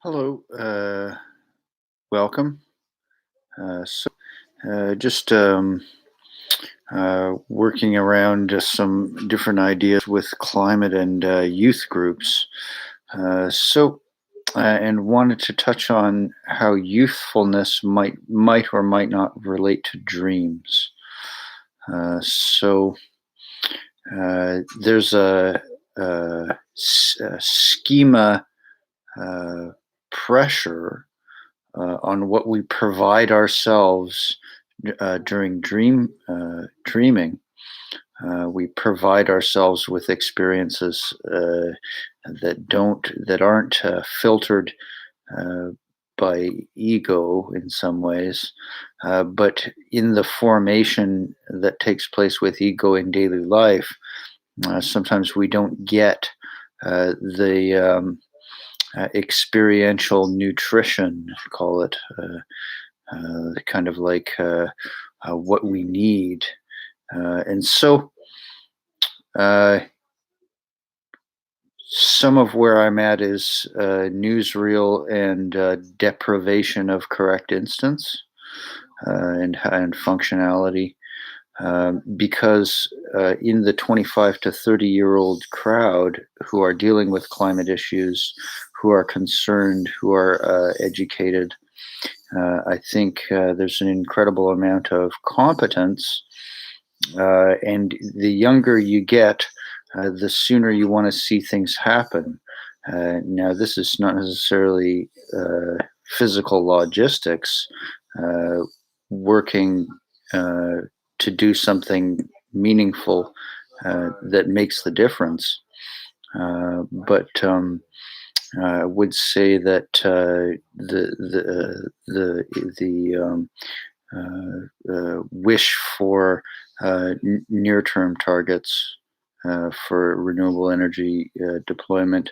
Hello, welcome. Just working around some different ideas with climate and youth groups. And wanted to touch on how youthfulness might or might not relate to dreams. There's a schema uh, pressure on what we provide ourselves during dreaming. We provide ourselves with experiences that aren't filtered uh, by ego in some ways, but in the formation that takes place with ego in daily life, sometimes we don't get the experiential nutrition, call it, kind of like what we need. And so uh, some of where I'm at is newsreel and deprivation of correct instance and functionality. Because in the 25 to 30-year-old crowd who are dealing with climate issues, who are concerned, who are educated, I think there's an incredible amount of competence. And the younger you get, the sooner you want to see things happen. Now, this is not necessarily physical logistics, uh, working to do something meaningful that makes the difference. But I would say that the wish for near-term targets for renewable energy deployment.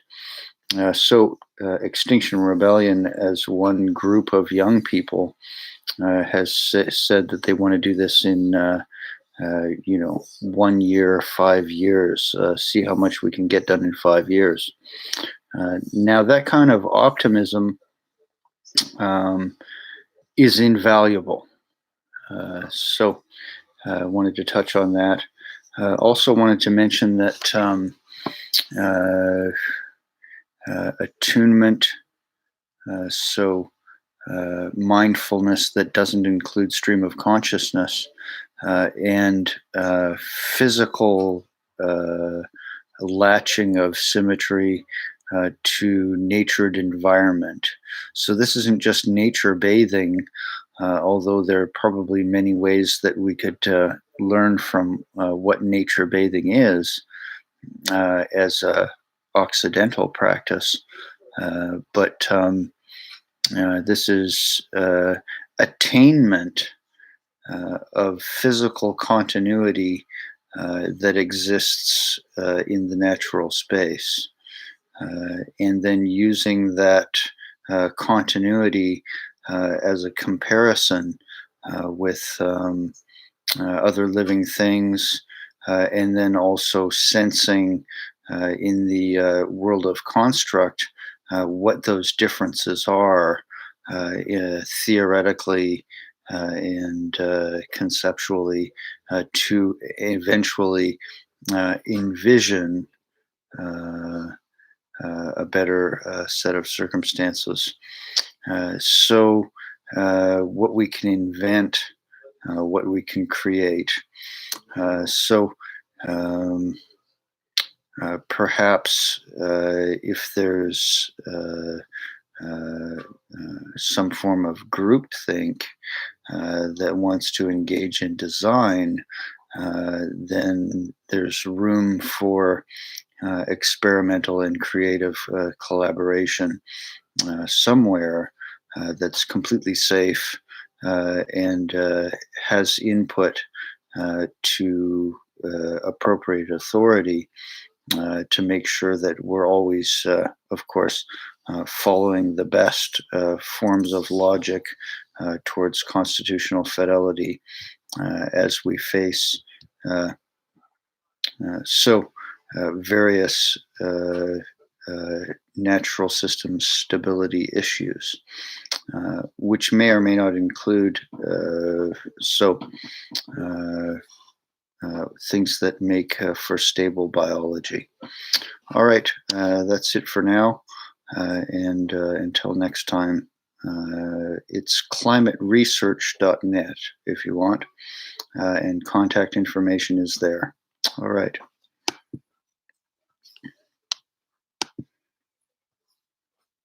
Extinction Rebellion, as one group of young people, said that they want to do this in 1 year, 5 years. See how much we can get done in 5 years. Now that kind of optimism um, is invaluable. So I wanted to touch on that. Also wanted to mention that uh, attunement, mindfulness that doesn't include stream of consciousness, and physical latching of symmetry to natured environment. So this isn't just nature bathing, although there are probably many ways that we could learn from what nature bathing is as a occidental practice. But this is attainment of physical continuity that exists in the natural space. And then using that continuity as a comparison with other living things, and then also sensing in the world of construct what those differences are theoretically and conceptually to eventually envision uh, a better set of circumstances. What we can invent, what we can create. Uh, so, um, Perhaps if there's some form of groupthink that wants to engage in design, then there's room for experimental and creative collaboration somewhere that's completely safe and has input to appropriate authority to make sure that we're always, of course, following the best forms of logic towards constitutional fidelity as we face uh, various natural system stability issues, which may or may not include so uh, things that make for stable biology. All right, that's it for now. And until next time, it's climateresearch.net if you want, and contact information is there. All right.